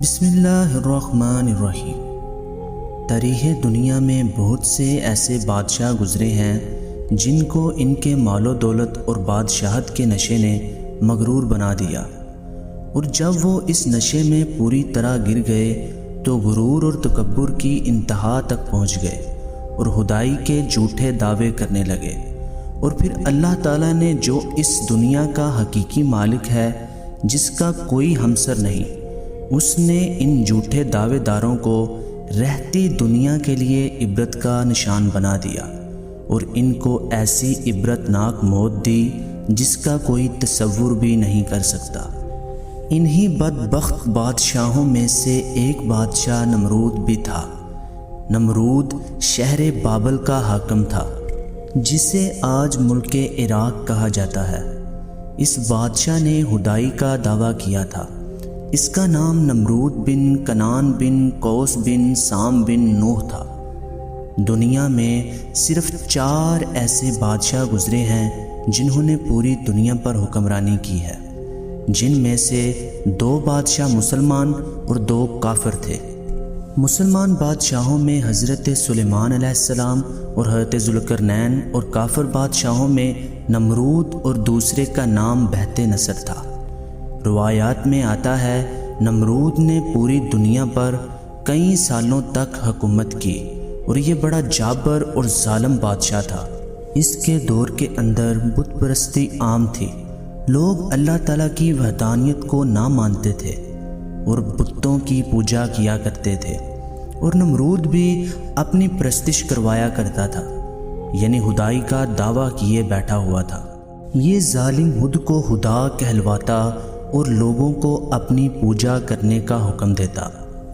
بسم اللہ الرحمن الرحیم۔ تاریخ دنیا میں بہت سے ایسے بادشاہ گزرے ہیں جن کو ان کے مال و دولت اور بادشاہت کے نشے نے مغرور بنا دیا، اور جب وہ اس نشے میں پوری طرح گر گئے تو غرور اور تکبر کی انتہا تک پہنچ گئے اور خدائی کے جھوٹے دعوے کرنے لگے۔ اور پھر اللہ تعالیٰ نے جو اس دنیا کا حقیقی مالک ہے، جس کا کوئی ہمسر نہیں، اس نے ان جھوٹے دعوے داروں کو رہتی دنیا کے لیے عبرت کا نشان بنا دیا اور ان کو ایسی عبرتناک موت دی جس کا کوئی تصور بھی نہیں کر سکتا۔ انہی بدبخت بادشاہوں میں سے ایک بادشاہ نمرود بھی تھا۔ نمرود شہر بابل کا حاکم تھا، جسے آج ملک عراق کہا جاتا ہے۔ اس بادشاہ نے خدائی کا دعویٰ کیا تھا۔ اس کا نام نمرود بن کنان بن قوس بن سام بن نوح تھا۔ دنیا میں صرف 4 ایسے بادشاہ گزرے ہیں جنہوں نے پوری دنیا پر حکمرانی کی ہے، جن میں سے 2 بادشاہ مسلمان اور 2 کافر تھے۔ مسلمان بادشاہوں میں حضرت سلیمان علیہ السلام اور حضرت ذوالقرنین، اور کافر بادشاہوں میں نمرود اور دوسرے کا نام بہت نصر تھا۔ روایات میں آتا ہے نمرود نے پوری دنیا پر کئی سالوں تک حکومت کی اور یہ بڑا جابر اور ظالم بادشاہ تھا۔ اس کے دور کے اندر بت پرستی عام تھی۔ لوگ اللہ تعالیٰ کی وحدانیت کو نہ مانتے تھے اور بتوں کی پوجا کیا کرتے تھے، اور نمرود بھی اپنی پرستش کروایا کرتا تھا، یعنی خدائی کا دعویٰ کیے بیٹھا ہوا تھا۔ یہ ظالم خود کو خدا کہلواتا اور لوگوں کو اپنی پوجا کرنے کا حکم دیتا۔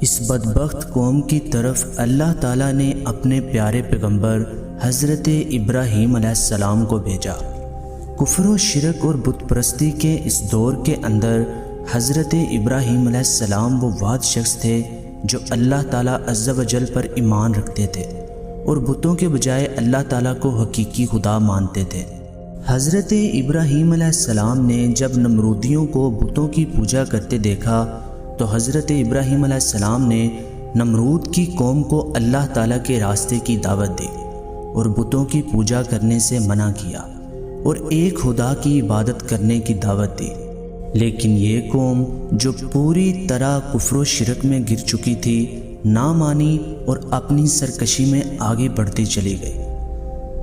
اس بدبخت قوم کی طرف اللہ تعالیٰ نے اپنے پیارے پیغمبر حضرت ابراہیم علیہ السلام کو بھیجا۔ کفر و شرک اور بت پرستی کے اس دور کے اندر حضرت ابراہیم علیہ السلام وہ واحد شخص تھے جو اللہ تعالیٰ عز و جل پر ایمان رکھتے تھے اور بتوں کے بجائے اللہ تعالیٰ کو حقیقی خدا مانتے تھے۔ حضرت ابراہیم علیہ السلام نے جب نمرودیوں کو بتوں کی پوجا کرتے دیکھا تو حضرت ابراہیم علیہ السلام نے نمرود کی قوم کو اللہ تعالیٰ کے راستے کی دعوت دی اور بتوں کی پوجا کرنے سے منع کیا اور ایک خدا کی عبادت کرنے کی دعوت دی۔ لیکن یہ قوم جو پوری طرح کفر و شرک میں گر چکی تھی، نہ مانی اور اپنی سرکشی میں آگے بڑھتی چلی گئی۔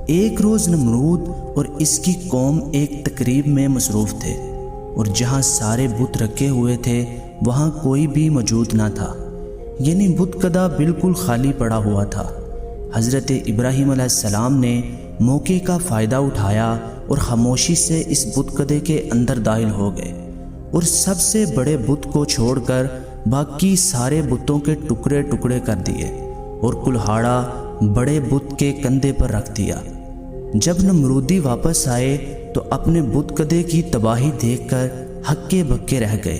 ایک روز نمرود اور اس کی قوم ایک تقریب میں مصروف تھے، اور جہاں سارے بت رکھے ہوئے تھے وہاں کوئی بھی موجود نہ تھا، یعنی بت کدہ بالکل خالی پڑا ہوا تھا۔ حضرت ابراہیم علیہ السلام نے موقع کا فائدہ اٹھایا اور خاموشی سے اس بت کدے کے اندر داخل ہو گئے اور سب سے بڑے بت کو چھوڑ کر باقی سارے بتوں کے ٹکڑے ٹکڑے کر دیے اور کلہاڑا بڑے بت کے کندھے پر رکھ دیا۔ جب نمرودی واپس آئے تو اپنے بت کدے کی تباہی دیکھ کر ہکے بکے رہ گئے۔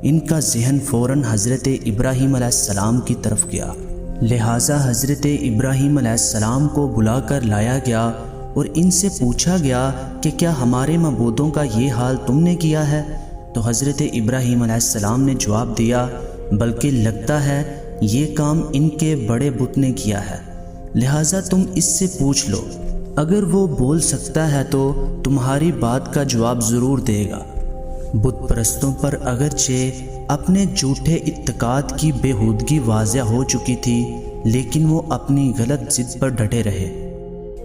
ان کا ذہن فوراً حضرت ابراہیم علیہ السلام کی طرف گیا، لہٰذا حضرت ابراہیم علیہ السلام کو بلا کر لایا گیا اور ان سے پوچھا گیا کہ کیا ہمارے معبودوں کا یہ حال تم نے کیا ہے؟ تو حضرت ابراہیم علیہ السلام نے جواب دیا، بلکہ لگتا ہے یہ کام ان کے بڑے بت نے کیا ہے، لہٰذا تم اس سے پوچھ لو، اگر وہ بول سکتا ہے تو تمہاری بات کا جواب ضرور دے گا۔ بت پرستوں پر اگرچہ اپنے جھوٹے اعتقاد کی بےہودگی واضح ہو چکی تھی، لیکن وہ اپنی غلط ضد پر ڈٹے رہے۔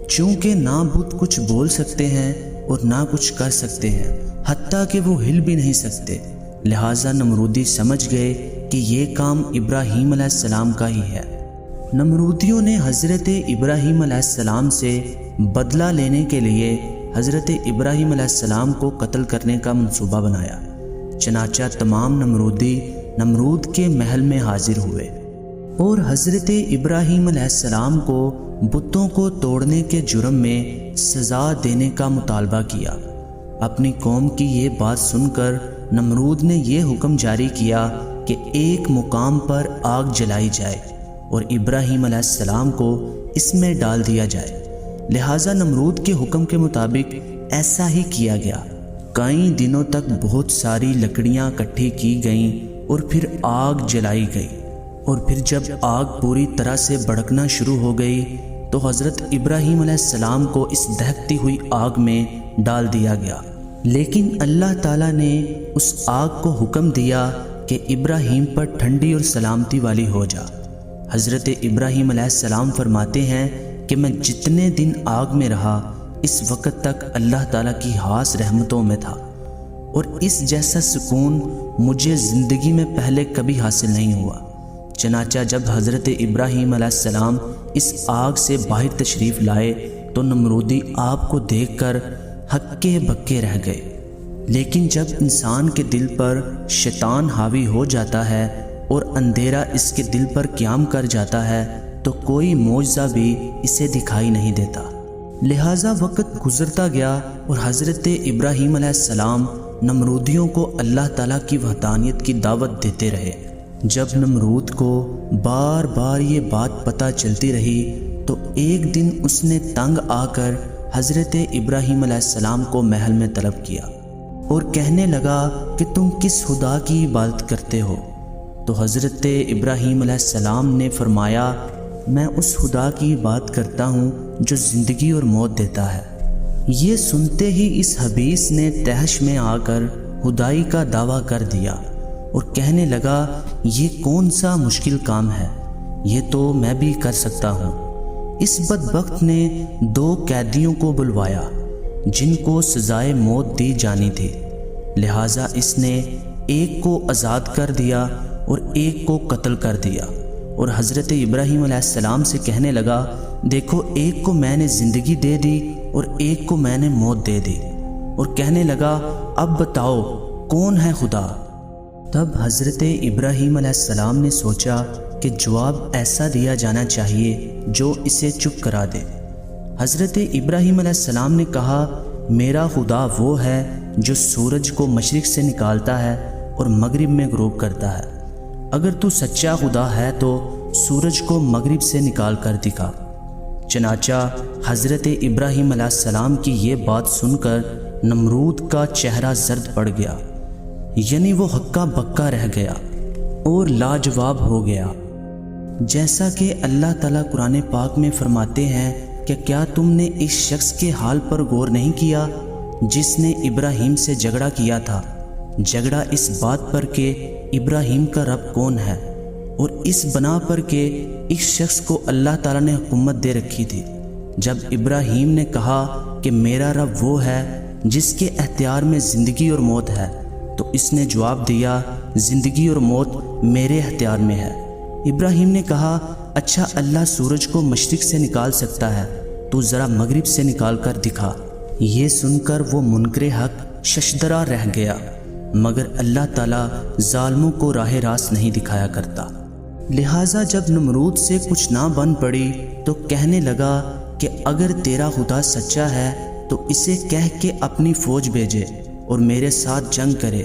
چونکہ نہ بت کچھ بول سکتے ہیں اور نہ کچھ کر سکتے ہیں، حتیٰ کہ وہ ہل بھی نہیں سکتے، لہٰذا نمرودی سمجھ گئے کہ یہ کام ابراہیم علیہ السلام کا ہی ہے۔ نمرودیوں نے حضرت ابراہیم علیہ السلام سے بدلہ لینے کے لیے حضرت ابراہیم علیہ السلام کو قتل کرنے کا منصوبہ بنایا۔ چنانچہ تمام نمرودی نمرود کے محل میں حاضر ہوئے اور حضرت ابراہیم علیہ السلام کو بتوں کو توڑنے کے جرم میں سزا دینے کا مطالبہ کیا۔ اپنی قوم کی یہ بات سن کر نمرود نے یہ حکم جاری کیا کہ ایک مقام پر آگ جلائی جائے اور ابراہیم علیہ السلام کو اس میں ڈال دیا جائے۔ لہٰذا نمرود کے حکم کے مطابق ایسا ہی کیا گیا۔ کئی دنوں تک بہت ساری لکڑیاں اکٹھی کی گئیں اور پھر آگ جلائی گئی، اور پھر جب آگ پوری طرح سے بھڑکنا شروع ہو گئی تو حضرت ابراہیم علیہ السلام کو اس دہکتی ہوئی آگ میں ڈال دیا گیا۔ لیکن اللہ تعالیٰ نے اس آگ کو حکم دیا کہ ابراہیم پر ٹھنڈی اور سلامتی والی ہو جا۔ حضرت ابراہیم علیہ السلام فرماتے ہیں کہ میں جتنے دن آگ میں رہا اس وقت تک اللہ تعالیٰ کی خاص رحمتوں میں تھا، اور اس جیسا سکون مجھے زندگی میں پہلے کبھی حاصل نہیں ہوا۔ چنانچہ جب حضرت ابراہیم علیہ السلام اس آگ سے باہر تشریف لائے تو نمرودی آپ کو دیکھ کر ہکے بکے رہ گئے۔ لیکن جب انسان کے دل پر شیطان حاوی ہو جاتا ہے اور اندھیرا اس کے دل پر قیام کر جاتا ہے تو کوئی معجزہ بھی اسے دکھائی نہیں دیتا۔ لہٰذا وقت گزرتا گیا اور حضرت ابراہیم علیہ السلام نمرودیوں کو اللہ تعالیٰ کی وحدانیت کی دعوت دیتے رہے۔ جب نمرود کو بار بار یہ بات پتہ چلتی رہی تو ایک دن اس نے تنگ آ کر حضرت ابراہیم علیہ السلام کو محل میں طلب کیا اور کہنے لگا کہ تم کس خدا کی عبادت کرتے ہو؟ تو حضرت ابراہیم علیہ السلام نے فرمایا، میں اس خدا کی بات کرتا ہوں جو زندگی اور موت دیتا ہے۔ یہ سنتے ہی اس حبیث نے تحش میں آ کر خدائی کا دعویٰ کر دیا اور کہنے لگا، یہ کون سا مشکل کام ہے، یہ تو میں بھی کر سکتا ہوں۔ اس بدبخت نے 2 قیدیوں کو بلوایا جن کو سزائے موت دی جانی تھی، لہٰذا اس نے ایک کو آزاد کر دیا اور ایک کو قتل کر دیا، اور حضرت ابراہیم علیہ السلام سے کہنے لگا، دیکھو ایک کو میں نے زندگی دے دی اور ایک کو میں نے موت دے دی، اور کہنے لگا اب بتاؤ کون ہے خدا؟ تب حضرت ابراہیم علیہ السلام نے سوچا کہ جواب ایسا دیا جانا چاہیے جو اسے چپ کرا دے۔ حضرت ابراہیم علیہ السلام نے کہا، میرا خدا وہ ہے جو سورج کو مشرق سے نکالتا ہے اور مغرب میں غروب کرتا ہے۔ اگر تو سچا خدا ہے تو سورج کو مغرب سے نکال کر دکھا۔ چنانچہ حضرت ابراہیم علیہ السلام کی یہ بات سن کر نمرود کا چہرہ زرد پڑ گیا، یعنی وہ ہکا بکا رہ گیا اور لاجواب ہو گیا۔ جیسا کہ اللہ تعالیٰ قرآن پاک میں فرماتے ہیں کہ کیا تم نے اس شخص کے حال پر غور نہیں کیا جس نے ابراہیم سے جھگڑا کیا تھا؟ جھگڑا اس بات پر کہ ابراہیم کا رب کون ہے، اور اس بنا پر کہ اس شخص کو اللہ تعالیٰ نے حکومت دے رکھی تھی۔ جب ابراہیم نے کہا کہ میرا رب وہ ہے جس کے اختیار میں زندگی اور موت ہے، تو اس نے جواب دیا، زندگی اور موت میرے اختیار میں ہے۔ ابراہیم نے کہا، اچھا اللہ سورج کو مشرق سے نکال سکتا ہے، تو ذرا مغرب سے نکال کر دکھا۔ یہ سن کر وہ منکر حق ششدرا رہ گیا، مگر اللہ تعالیٰ ظالموں کو راہ راست نہیں دکھایا کرتا۔ لہٰذا جب نمرود سے کچھ نہ بن پڑی تو کہنے لگا کہ اگر تیرا خدا سچا ہے تو اسے کہہ کے اپنی فوج بھیجے اور میرے ساتھ جنگ کرے۔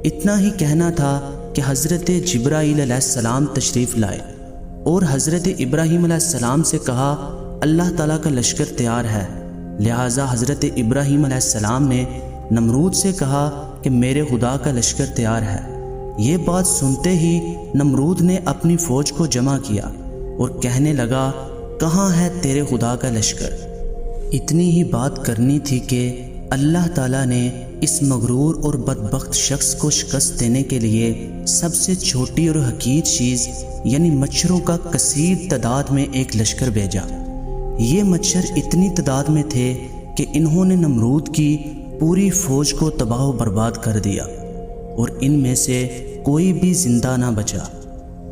اتنا ہی کہنا تھا کہ حضرت جبرائیل علیہ السلام تشریف لائے اور حضرت ابراہیم علیہ السلام سے کہا، اللہ تعالیٰ کا لشکر تیار ہے۔ لہٰذا حضرت ابراہیم علیہ السلام نے نمرود سے کہا کہ میرے خدا کا لشکر تیار ہے۔ یہ بات سنتے ہی نمرود نے اپنی فوج کو جمع کیا اور کہنے لگا، کہاں ہے تیرے خدا کا لشکر؟ اتنی ہی بات کرنی تھی کہ اللہ تعالیٰ نے اس مغرور اور بدبخت شخص کو شکست دینے کے لیے سب سے چھوٹی اور حقیر چیز یعنی مچھروں کا کثیر تعداد میں ایک لشکر بھیجا۔ یہ مچھر اتنی تعداد میں تھے کہ انہوں نے نمرود کی پوری فوج کو تباہ و برباد کر دیا اور ان میں سے کوئی بھی زندہ نہ بچا۔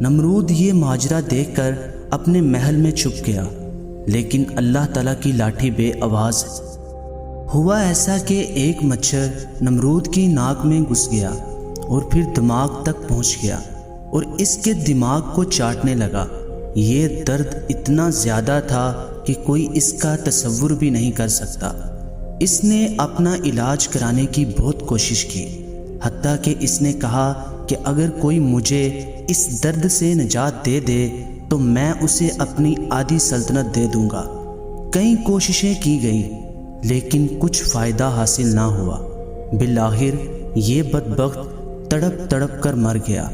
نمرود یہ ماجرا دیکھ کر اپنے محل میں چھپ گیا، لیکن اللہ تعالیٰ کی لاٹھی بے آواز ہوا ایسا کہ ایک مچھر نمرود کی ناک میں گھس گیا اور پھر دماغ تک پہنچ گیا اور اس کے دماغ کو چاٹنے لگا۔ یہ درد اتنا زیادہ تھا کہ کوئی اس کا تصور بھی نہیں کر سکتا۔ اس نے اپنا علاج کرانے کی بہت کوشش کی، حتیٰ کہ اس نے کہا کہ اگر کوئی مجھے اس درد سے نجات دے دے تو میں اسے اپنی آدھی سلطنت دے دوں گا۔ کئی کوششیں کی گئیں لیکن کچھ فائدہ حاصل نہ ہوا۔ بالآخر یہ بدبخت تڑپ تڑپ کر مر گیا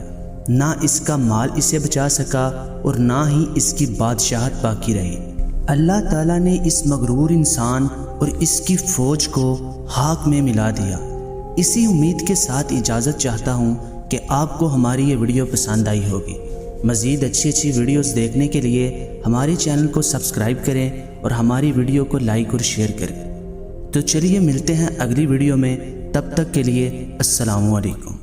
نہ اس کا مال اسے بچا سکا اور نہ ہی اس کی بادشاہت باقی رہی۔ اللہ تعالیٰ نے اس مغرور انسان اور اس کی فوج کو خاک میں ملا دیا۔ اسی امید کے ساتھ اجازت چاہتا ہوں کہ آپ کو ہماری یہ ویڈیو پسند آئی ہوگی۔ مزید اچھی ویڈیوز دیکھنے کے لیے ہمارے چینل کو سبسکرائب کریں اور ہماری ویڈیو کو لائک اور شیئر کریں۔ تو چلیے ملتے ہیں اگلی ویڈیو میں، تب تک کے لیے السلام علیکم۔